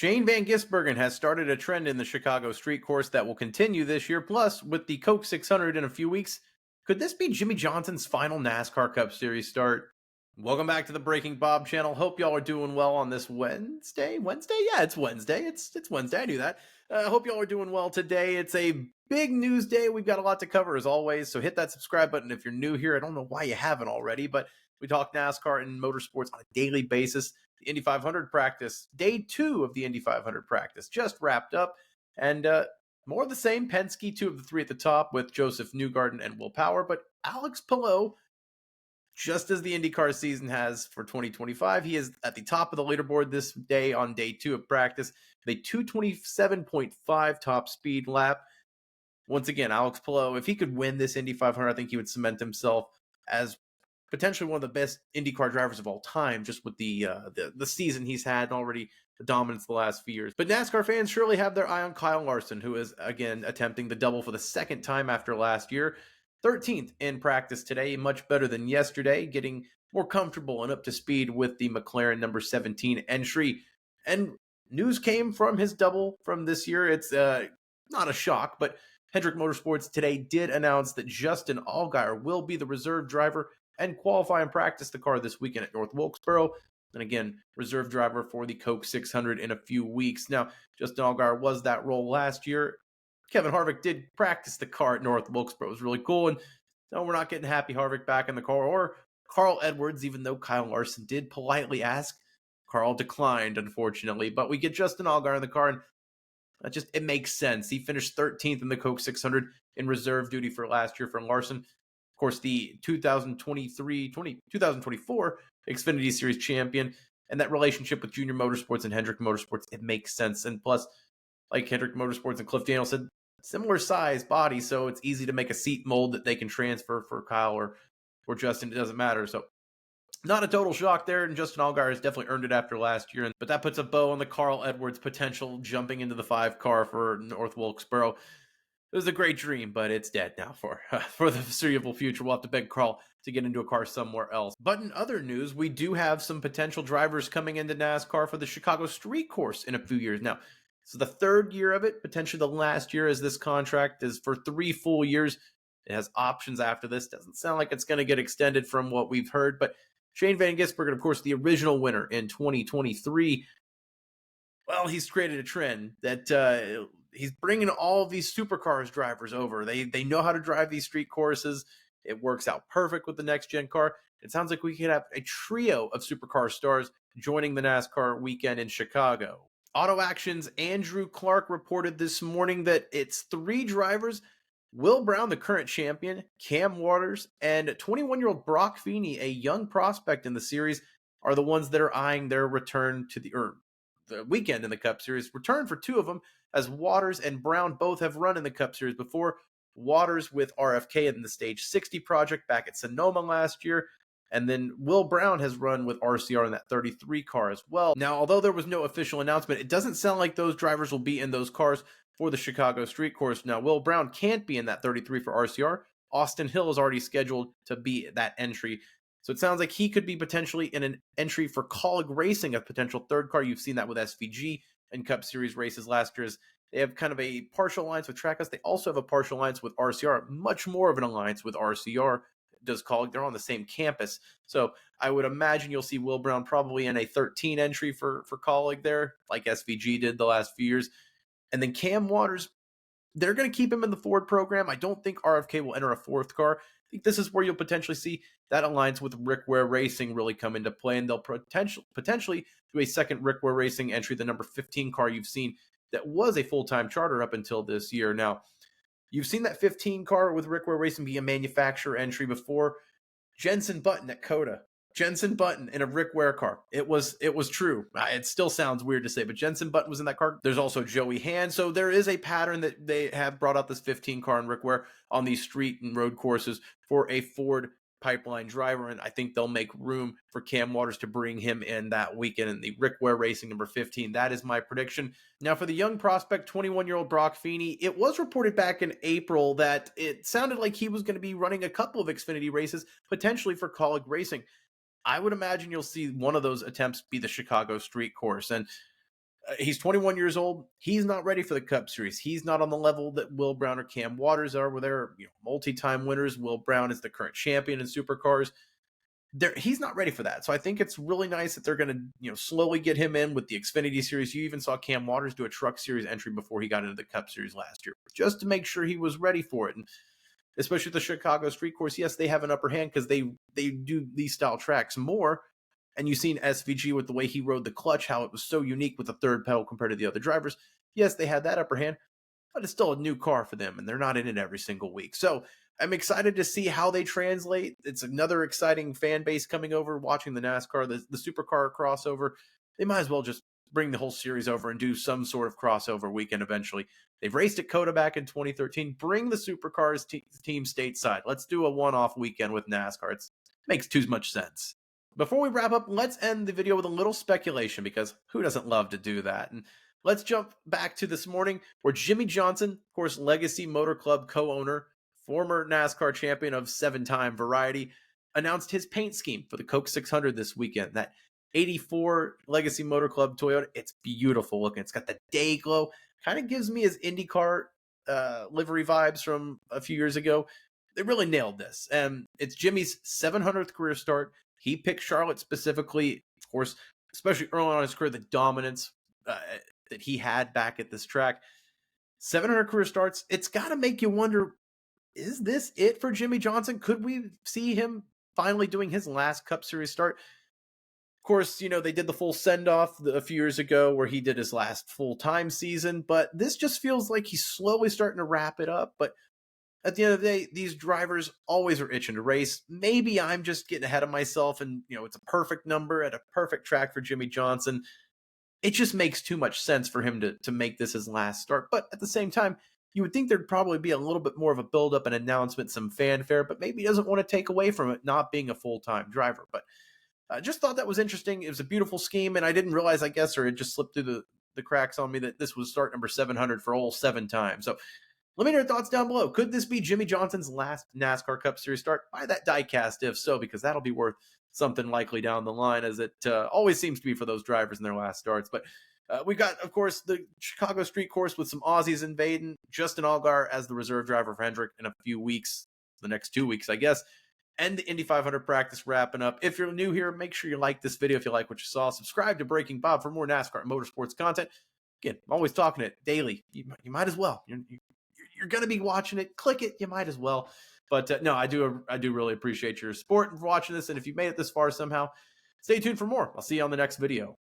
Shane Van Gisbergen has started a trend in the Chicago street course that will continue this year. Plus, with the Coke 600 in a few weeks, could this be Jimmie Johnson's final NASCAR Cup Series start? Welcome back to the Breaking Bob channel. Hope y'all are doing well on this Wednesday. Yeah, it's Wednesday. It's Wednesday. I knew that. Hope y'all are doing well today. It's a big news day. We've got a lot to cover as always. So hit that subscribe button if you're new here. I don't know why you haven't already, but we talk NASCAR and motorsports on a daily basis. The Indy 500 practice, day 2 of the Indy 500 practice, just wrapped up. And more of the same. Penske, 2 of the 3 at the top with Joseph Newgarden and Will Power. But Alex Palou, just as the IndyCar season has for 2025, he is at the top of the leaderboard this day on day 2 of practice with a 227.5 top speed lap. Once again, Alex Palou, if he could win this Indy 500, I think he would cement himself as potentially one of the best IndyCar drivers of all time, just with the season he's had and already the dominance the last few years. But NASCAR fans surely have their eye on Kyle Larson, who is, again, attempting the double for the second time after last year. 13th in practice today, much better than yesterday, getting more comfortable and up to speed with the McLaren number 17 entry. And news came from his double from this year. It's not a shock, but Hendrick Motorsports today did announce that Justin Allgaier will be the reserve driver and qualify and practice the car this weekend at North Wilkesboro. And again, reserve driver for the Coke 600 in a few weeks. Now, Justin Allgaier was that role last year. Kevin Harvick did practice the car at North Wilkesboro. It was really cool. And no, we're not getting Happy Harvick back in the car or Carl Edwards, even though Kyle Larson did politely ask. Carl declined, unfortunately. But we get Justin Allgaier in the car, and it makes sense. He finished 13th in the Coke 600 in reserve duty for last year for Larson. Of course, the 2024 Xfinity Series champion, and that relationship with Junior Motorsports and Hendrick Motorsports, it makes sense. And plus, like Hendrick Motorsports and Cliff Daniels said, similar size body, so it's easy to make a seat mold that they can transfer for Kyle or Justin. It doesn't matter. So not a total shock there, and Justin Allgaier has definitely earned it after last year. But that puts a bow on the Carl Edwards potential jumping into the 5 car for North Wilkesboro. It was a great dream, but it's dead now for the foreseeable future. We'll have to beg Carl to get into a car somewhere else. But in other news, we do have some potential drivers coming into NASCAR for the Chicago Street Course in a few years. Now, this is the 3rd year of it, potentially the last year, as this contract is for 3 full years. It has options after this. Doesn't sound like it's going to get extended from what we've heard, but Shane Van Gisbergen, of course, the original winner in 2023, well, he's created a trend that he's bringing all of these Supercars drivers over. They know how to drive these street courses. It works out perfect with the next-gen car. It sounds like we could have a trio of Supercar stars joining the NASCAR weekend in Chicago. Auto Action's Andrew Clark reported this morning that it's 3 drivers: Will Brown, the current champion, Cam Waters, and 21-year-old Brock Feeney, a young prospect in the series, are the ones that are eyeing their return to the weekend in the Cup Series. Return for 2 of them, as Waters and Brown both have run in the Cup Series before. Waters with RFK in the Stage 60 project back at Sonoma last year. And then Will Brown has run with RCR in that 33 car as well. Now, although there was no official announcement, it doesn't sound like those drivers will be in those cars for the Chicago Street Course. Now, Will Brown can't be in that 33 for RCR. Austin Hill is already scheduled to be that entry. So it sounds like he could be potentially in an entry for Colleague Racing, a potential 3rd car. You've seen that with SVG and Cup Series races last year. They have kind of a partial alliance with Trackhouse. They also have a partial alliance with RCR, much more of an alliance with RCR. Does Colleague. They're on the same campus. So I would imagine you'll see Will Brown probably in a 13 entry for Colleague there, like SVG did the last few years. And then Cam Waters, they're going to keep him in the Ford program. I don't think RFK will enter a 4th car. I think this is where you'll potentially see that alliance with Rick Ware Racing really come into play, and they'll potentially do a second Rick Ware Racing entry, the number 15 car you've seen that was a full-time charter up until this year. Now, you've seen that 15 car with Rick Ware Racing be a manufacturer entry before. Jenson Button at Coda. Jenson Button in a Rick Ware car. It was true. It still sounds weird to say, but Jenson Button was in that car. There's also Joey Hand. So there is a pattern that they have brought out this 15 car in Rick Ware on these street and road courses for a Ford pipeline driver, and I think they'll make room for Cam Waters to bring him in that weekend in the Rick Ware Racing number 15. That is my prediction. Now, for the young prospect, 21-year-old Brock Feeney, it was reported back in April that it sounded like he was going to be running a couple of Xfinity races, potentially for Colleague Racing. I would imagine you'll see one of those attempts be the Chicago Street Course, and He's 21 years old. He's not ready for the Cup Series. He's not on the level that Will Brown or Cam Waters are, where they're multi-time winners. Will Brown is the current champion in Supercars. He's not ready for that. So I think it's really nice that they're going to slowly get him in with the Xfinity Series. You even saw Cam Waters do a Truck Series entry before he got into the Cup Series last year, just to make sure he was ready for it. And especially the Chicago Street Course, yes, they have an upper hand because they do these style tracks more. And you've seen SVG with the way he rode the clutch, how it was so unique with the third pedal compared to the other drivers. Yes, they had that upper hand, but it's still a new car for them, and they're not in it every single week. So I'm excited to see how they translate. It's another exciting fan base coming over, watching the NASCAR, the supercar crossover. They might as well just bring the whole series over and do some sort of crossover weekend eventually. They've raced at COTA back in 2013. Bring the Supercars team stateside. Let's do a one-off weekend with NASCAR. It makes too much sense. Before we wrap up, let's end the video with a little speculation, because who doesn't love to do that? And let's jump back to this morning where Jimmie Johnson, of course, Legacy Motor Club co-owner, former NASCAR champion of 7-time variety, announced his paint scheme for the Coke 600 this weekend. That 84 Legacy Motor Club Toyota, it's beautiful looking. It's got the day glow. Kind of gives me his IndyCar livery vibes from a few years ago. They really nailed this. And it's Jimmie's 700th career start. He picked Charlotte specifically, of course, especially early on in his career, the dominance that he had back at this track. 700 career starts. It's got to make you wonder, is this it for Jimmie Johnson? Could we see him finally doing his last Cup Series start? Of course, they did the full send-off a few years ago where he did his last full-time season, but this just feels like he's slowly starting to wrap it up. But at the end of the day, these drivers always are itching to race. Maybe I'm just getting ahead of myself, and it's a perfect number at a perfect track for Jimmie Johnson. It just makes too much sense for him to make this his last start. But at the same time, you would think there'd probably be a little bit more of a build-up, an announcement, some fanfare, but maybe he doesn't want to take away from it not being a full-time driver. But I just thought that was interesting. It was a beautiful scheme, and I didn't realize, I guess, or it just slipped through the cracks on me, that this was start number 700 for all 7 times. So let me know your thoughts down below. Could this be Jimmie Johnson's last NASCAR Cup Series start? Buy that diecast if so, because that'll be worth something likely down the line, as it always seems to be for those drivers in their last starts. But we got, of course, the Chicago Street Course with some Aussies invading. Justin Allgaier as the reserve driver for Hendrick in a few weeks, the next 2 weeks, I guess. And the Indy 500 practice wrapping up. If you're new here, make sure you like this video if you like what you saw. Subscribe to Breaking Bob for more NASCAR and motorsports content. Again, I'm always talking it daily. You might as well. You're going to be watching it. Click it. You might as well. But no, I do really appreciate your support and for watching this. And if you made it this far somehow, stay tuned for more. I'll see you on the next video.